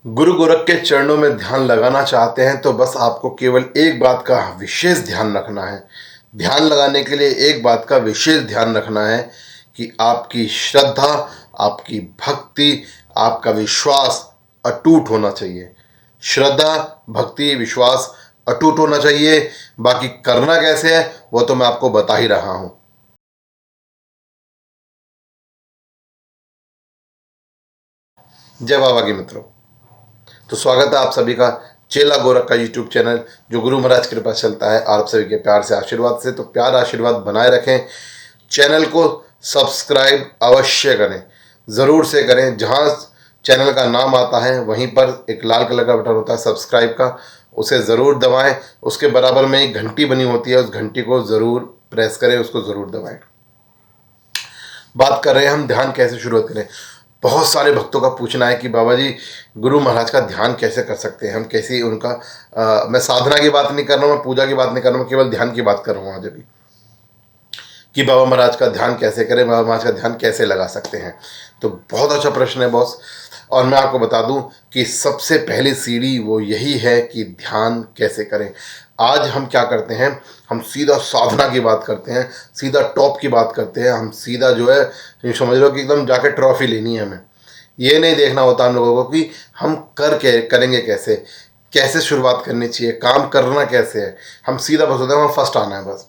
गुरु गोरख के चरणों में ध्यान लगाना चाहते हैं तो बस आपको केवल एक बात का विशेष ध्यान रखना है। ध्यान लगाने के लिए एक बात का विशेष ध्यान रखना है कि आपकी श्रद्धा, आपकी भक्ति, आपका विश्वास अटूट होना चाहिए। श्रद्धा, भक्ति, विश्वास अटूट होना चाहिए। बाकी करना कैसे है वो तो मैं आपको बता ही रहा हूं। जय बाबा के मित्रों, तो स्वागत है आप सभी का चेला गोरख का यूट्यूब चैनल, जो गुरु महाराज की कृपा से चलता है आप सभी के प्यार से आशीर्वाद से। तो प्यार आशीर्वाद बनाए रखें, चैनल को सब्सक्राइब अवश्य करें, ज़रूर से करें। जहाँ चैनल का नाम आता है वहीं पर एक लाल कलर का बटन होता है सब्सक्राइब का, उसे ज़रूर दबाएं। उसके बराबर में एक घंटी बनी होती है, उस घंटी को ज़रूर प्रेस करें, उसको ज़रूर दबाएं। बात कर रहे हैं हम ध्यान कैसे शुरू करें। बहुत सारे भक्तों का पूछना है कि बाबा जी गुरु महाराज का ध्यान कैसे कर सकते हैं, हम कैसे उनका मैं साधना की बात नहीं कर रहा हूँ, मैं पूजा की बात नहीं कर रहा हूँ, केवल ध्यान की बात कर रहा हूँ आज अभी, कि बाबा महाराज का ध्यान कैसे करें, बाबा महाराज का ध्यान कैसे लगा सकते हैं। तो बहुत अच्छा प्रश्न है बॉस, और मैं आपको बता दूं कि सबसे पहली सीढ़ी वो यही है कि ध्यान कैसे करें। आज हम क्या करते हैं, हम सीधा साधना की बात करते हैं, सीधा टॉप की बात करते हैं, हम सीधा जो है ये समझ लो कि एकदम जाके ट्रॉफी लेनी है हमें। ये नहीं देखना होता हम लोगों को कि हम करेंगे कैसे, कैसे शुरुआत करनी चाहिए, काम करना कैसे है। हम सीधा बस होते हैं वहाँ फर्स्ट आना है बस।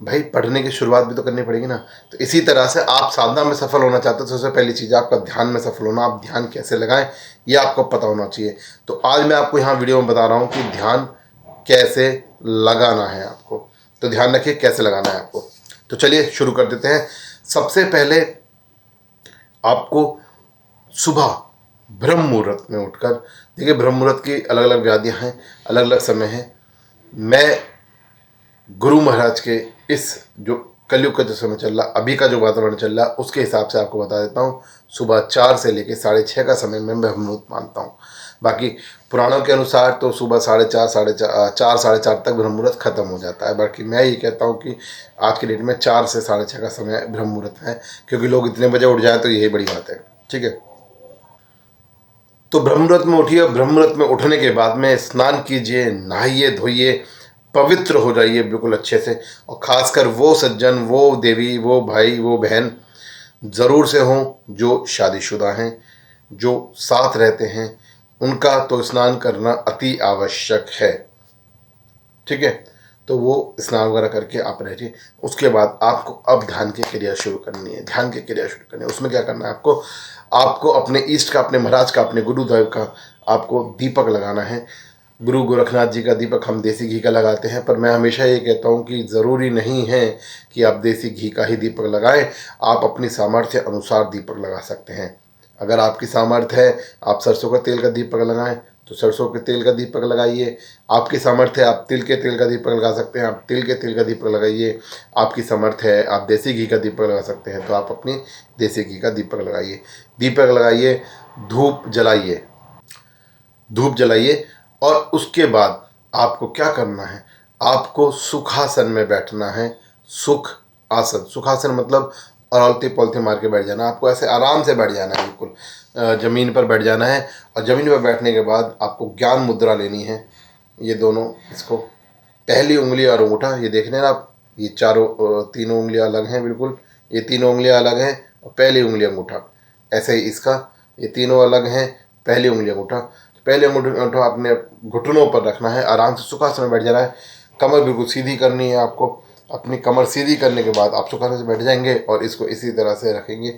भाई पढ़ने की शुरुआत भी तो करनी पड़ेगी ना। तो इसी तरह से आप साधना में सफल होना चाहते हो तो सबसे पहली चीज़ आपका ध्यान में सफल होना। आप ध्यान कैसे लगाएं ये आपको पता होना चाहिए। तो आज मैं आपको यहाँ वीडियो में बता रहा हूँ कि ध्यान कैसे लगाना है आपको। तो ध्यान रखिए कैसे लगाना है आपको। तो चलिए शुरू कर देते हैं। सबसे पहले आपको सुबह ब्रह्म मुहूर्त में उठकर, देखिए ब्रह्म मुहूर्त की अलग अलग व्याधियाँ हैं, अलग अलग समय हैं। मैं गुरु महाराज के इस जो कलयुग का जो समय चल रहा, अभी का जो वातावरण चल रहा, उसके हिसाब से आपको बता देता हूँ। सुबह 4 से लेकर 6:30 का समय मैं ब्रह्म मुहूर्त मानता हूँ। बाकी पुराणों के अनुसार तो सुबह 4:30 4:30 तक ब्रह्म मुहूर्त खत्म हो जाता है। बाकी मैं ये कहता हूँ कि आज की डेट में 4 से 6:30 का समय ब्रह्म मुहूर्त है, क्योंकि लोग इतने बजे उठ जाए तो यही बड़ी बात है। ठीक है, तो ब्रह्म मुहूर्त में उठिए। ब्रह्म मुहूर्त में उठने के बाद में स्नान कीजिए, नहाइए धोइए, पवित्र हो जाइए बिल्कुल अच्छे से। और ख़ासकर वो सज्जन, वो देवी, वो भाई, वो बहन ज़रूर से हों जो शादीशुदा हैं, जो साथ रहते हैं, उनका तो स्नान करना अति आवश्यक है। ठीक है, तो वो स्नान वगैरह करके आप रहिए। उसके बाद आपको अब ध्यान की क्रिया शुरू करनी है। ध्यान की क्रिया शुरू करनी है, उसमें क्या करना है आपको, आपको अपने इष्ट का, अपने महाराज का, अपने गुरुदेव का आपको दीपक लगाना है। गुरु गोरखनाथ जी का दीपक हम देसी घी का लगाते हैं, पर मैं हमेशा ये कहता हूँ कि ज़रूरी नहीं है कि आप देसी घी का ही दीपक लगाएं। आप अपनी सामर्थ्य अनुसार दीपक लगा सकते हैं। अगर आपकी सामर्थ्य है आप सरसों का तेल का दीपक लगाएं तो सरसों के तेल का दीपक लगाइए। आपकी सामर्थ्य है आप तिल के तेल का दीपक लगा सकते हैं, आप तिल के तेल का दीपक लगाइए। आपकी सामर्थ्य है आप देसी घी का दीपक लगा सकते हैं, तो आप अपनी देसी घी का दीपक लगाइए। दीपक लगाइए, धूप जलाइए, धूप जलाइए। और उसके बाद आपको क्या करना है, आपको सुखासन में बैठना है। सुख आसन, सुखासन मतलब औलती पौलती मार के बैठ जाना। आपको ऐसे आराम से बैठ जाना है, बिल्कुल ज़मीन पर बैठ जाना है। और ज़मीन पर बैठने के बाद आपको ज्ञान मुद्रा लेनी है। ये दोनों, इसको पहली उंगली और अंगूठा, ये देख रहे हैं आप, ये तीनों उंगलियां अलग हैं बिल्कुल। ये तीनों उंगलियां अलग हैं और पहली उंगली अंगूठा। ऐसे ही इसका, ये तीनों अलग हैं, पहली उंगली अंगूठा। तो पहले अंगूठा अपने घुटनों पर रखना है, आराम से सुखासन में बैठ जाना है। कमर बिल्कुल सीधी करनी है आपको। अपनी कमर सीधी करने के बाद आप सुखासन से बैठ जाएंगे और इसको इसी तरह से रखेंगे।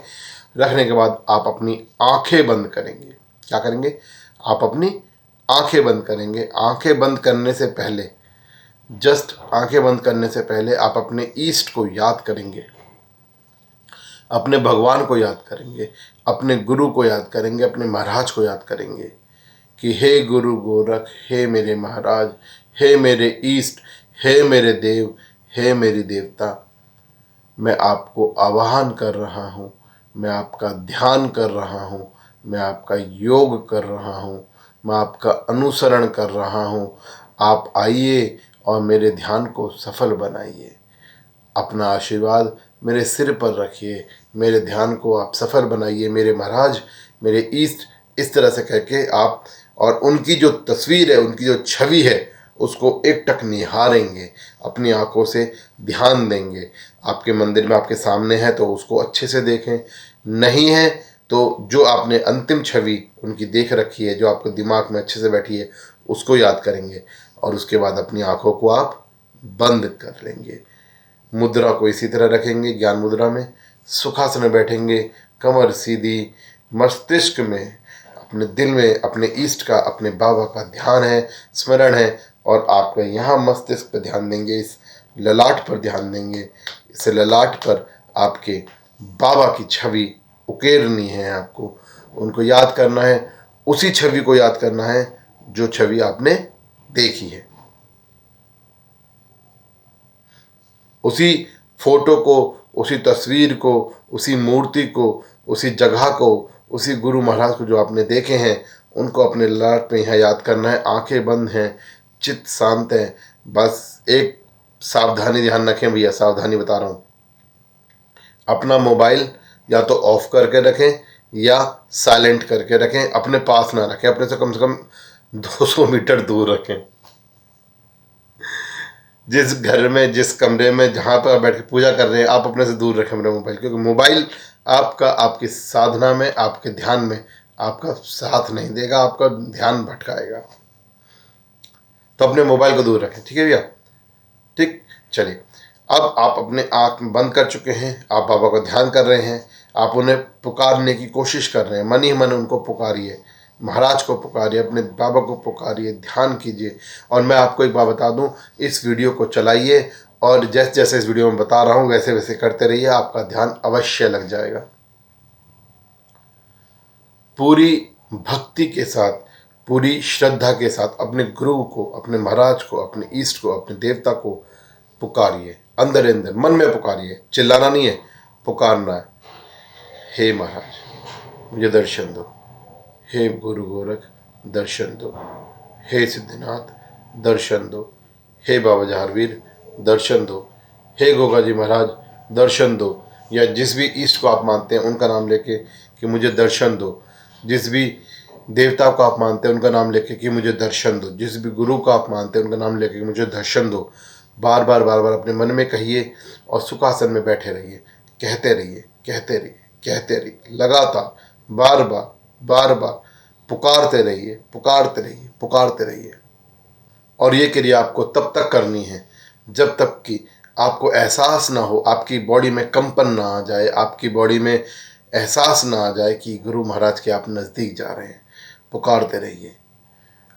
रखने के बाद आप अपनी आंखें बंद करेंगे। क्या करेंगे, आप अपनी आंखें बंद करेंगे। आंखें बंद करने से पहले, जस्ट आंखें बंद करने से पहले आप अपने ईष्ट को याद करेंगे, अपने भगवान को याद करेंगे, अपने गुरु को याद करेंगे, अपने महाराज को याद करेंगे कि हे गुरु गोरख, हे मेरे महाराज, हे मेरे ईष्ट, हे मेरे देव, हे मेरी देवता, मैं आपको आवाहन कर रहा हूँ, मैं आपका ध्यान कर रहा हूँ, मैं आपका योग कर रहा हूँ, मैं आपका अनुसरण कर रहा हूँ। आप आइए और मेरे ध्यान को सफल बनाइए। अपना आशीर्वाद मेरे सिर पर रखिए, मेरे ध्यान को आप सफल बनाइए। मेरे महाराज, मेरे ईष्ट, इस तरह से कह के आप और उनकी जो तस्वीर है, उनकी जो छवि है, उसको एकटक निहारेंगे, अपनी आंखों से ध्यान देंगे। आपके मंदिर में आपके सामने है तो उसको अच्छे से देखें, नहीं है तो जो आपने अंतिम छवि उनकी देख रखी है, जो आपके दिमाग में अच्छे से बैठी है, उसको याद करेंगे और उसके बाद अपनी आंखों को आप बंद कर लेंगे। मुद्रा को इसी तरह रखेंगे, ज्ञान मुद्रा में सुखासन में बैठेंगे, कमर सीधी, मस्तिष्क में, अपने दिल में अपने इष्ट का, अपने बाबा का ध्यान है, स्मरण है, और आपका यहाँ मस्तिष्क पर ध्यान देंगे, इस ललाट पर ध्यान देंगे। इस ललाट पर आपके बाबा की छवि उकेरनी है, आपको उनको याद करना है, उसी छवि को याद करना है जो छवि आपने देखी है, उसी फोटो को, उसी तस्वीर को, उसी मूर्ति को, उसी जगह को, उसी गुरु महाराज को जो आपने देखे हैं, उनको अपने ललाट पे यहाँ याद करना है। आंखें बंद हैं, चित्त शांत है। बस एक सावधानी ध्यान रखें भैया, सावधानी बता रहा हूँ, अपना मोबाइल या तो ऑफ करके रखें या साइलेंट करके रखें, अपने पास ना रखें, अपने से कम 200 मीटर दूर रखें। जिस घर में, जिस कमरे में, जहाँ पर आप बैठ के पूजा कर रहे हैं, आप अपने से दूर रखें अपने मोबाइल, क्योंकि मोबाइल आपका, आपकी साधना में, आपके ध्यान में आपका साथ नहीं देगा, आपका ध्यान भटकाएगा। तो अपने मोबाइल को दूर रखें, ठीक है भैया। ठीक, चलिए, अब आप अपने आँख बंद कर चुके हैं, आप बाबा का ध्यान कर रहे हैं, आप उन्हें पुकारने की कोशिश कर रहे हैं, मन ही मन उनको पुकारिए, महाराज को पुकारिए, अपने बाबा को पुकारिए, ध्यान कीजिए। और मैं आपको एक बात बता दूं, इस वीडियो को चलाइए और जैसे जैसे इस वीडियो में बता रहा हूं वैसे वैसे करते रहिए, आपका ध्यान अवश्य लग जाएगा। पूरी भक्ति के साथ, पूरी श्रद्धा के साथ अपने गुरु को, अपने महाराज को, अपने ईष्ट को, अपने देवता को पुकारिए, अंदर अंदर मन में पुकारिए, चिल्लाना नहीं है, पुकारना है। हे महाराज मुझे दर्शन दो, हे गुरु गोरख दर्शन दो, हे सिद्धनाथ दर्शन दो, हे बाबा जहारवीर दर्शन दो, हे गोगा जी महाराज दर्शन दो, या जिस भी ईष्ट को आप मानते हैं उनका नाम लेके कि मुझे दर्शन दो, जिस भी देवता को आप मानते हैं उनका नाम लेके कि मुझे दर्शन दो, जिस भी गुरु को आप मानते हैं उनका नाम लेके कि मुझे दर्शन दो। बार बार अपने मन में कहिए और सुखासन में बैठे रहिए, कहते रहिए, कहते रहिए, कहते रहिए, लगातार बार बार पुकारते रहिए, पुकारते रहिए, पुकारते रहिए। और ये क्रिया आपको तब तक करनी है जब तक कि आपको एहसास ना हो, आपकी बॉडी में कंपन ना आ जाए, आपकी बॉडी में एहसास ना आ जाए कि गुरु महाराज के आप नज़दीक जा रहे हैं। पुकारते रहिए,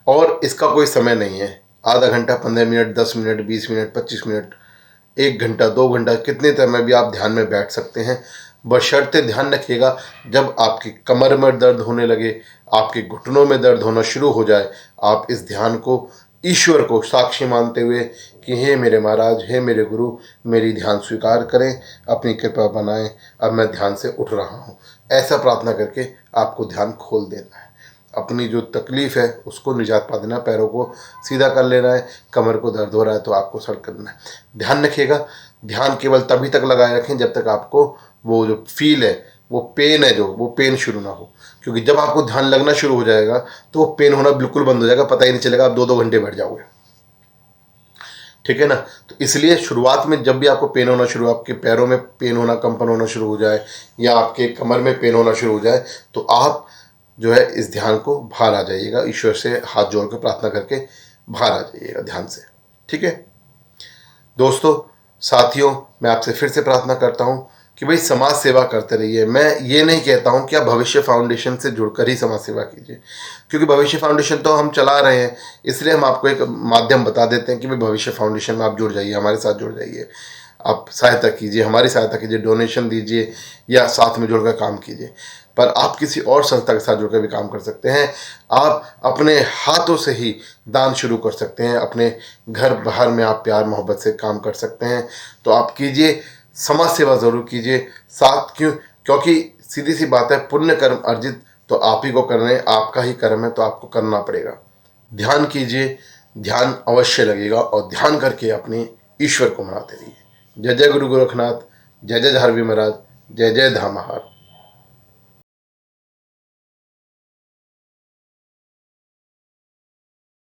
और इसका कोई समय नहीं है, आधा घंटा, 15 मिनट, 10 मिनट, 20 मिनट, 25 मिनट, 1 घंटा, 2 घंटा, कितने समय भी आप ध्यान में बैठ सकते हैं। बशर्ते ध्यान रखिएगा जब आपकी कमर में दर्द होने लगे, आपके घुटनों में दर्द होना शुरू हो जाए, आप इस ध्यान को ईश्वर को साक्षी मानते हुए कि हे मेरे महाराज, हे मेरे गुरु, मेरी ध्यान स्वीकार करें, अपनी कृपा बनाएं, अब मैं ध्यान से उठ रहा हूँ, ऐसा प्रार्थना करके आपको ध्यान खोल देना है। अपनी जो तकलीफ़ है उसको निजात पा देना, पैरों को सीधा कर लेना है, कमर को दर्द हो रहा है तो आपको सर करना है। ध्यान रखिएगा, ध्यान केवल तभी तक लगाए रखें जब तक आपको वो जो फील है, वो पेन है, जो वो पेन शुरू ना हो, क्योंकि जब आपको ध्यान लगना शुरू हो जाएगा तो वो पेन होना बिल्कुल बंद हो जाएगा, पता ही नहीं चलेगा, आप 2-2 घंटे बैठ जाओगे, ठीक है ना। तो इसलिए शुरुआत में जब भी आपको पेन होना शुरू, आपके पैरों में पेन होना, कंपन होना शुरू हो जाए, या आपके कमर में पेन होना शुरू हो जाए, तो आप जो है इस ध्यान को बाहर आ जाइएगा, ईश्वर से हाथ जोड़ के प्रार्थना करके बाहर आ जाइएगा ध्यान से, ठीक है। दोस्तों, साथियों, मैं आपसे फिर से प्रार्थना करता हूँ कि भाई समाज सेवा करते रहिए। मैं ये नहीं कहता हूँ कि आप भविष्य फाउंडेशन से जुड़कर ही समाज सेवा कीजिए, क्योंकि भविष्य फाउंडेशन तो हम चला रहे हैं, इसलिए हम आपको एक माध्यम बता देते हैं कि भाई भविष्य फाउंडेशन में आप जुड़ जाइए, हमारे साथ जुड़ जाइए, आप सहायता कीजिए, हमारी सहायता कीजिए, डोनेशन दीजिए या साथ में जुड़कर काम कीजिए। पर आप किसी और संस्था के साथ जुड़कर भी काम कर सकते हैं। आप अपने हाथों से ही दान शुरू कर सकते हैं, अपने घर बाहर में आप प्यार मोहब्बत से काम कर सकते हैं, तो आप कीजिए, समाज सेवा ज़रूर कीजिए साथ। क्योंकि सीधी सी बात है, पुण्य कर्म अर्जित तो आप ही को करना है, आपका ही कर्म है, तो आपको करना पड़ेगा। ध्यान कीजिए, ध्यान अवश्य लगेगा, और ध्यान करके अपने ईश्वर को मनाते रहिए। जय जय गुरु गोरखनाथ, जय जय धारवी महाराज, जय जय धामाहार।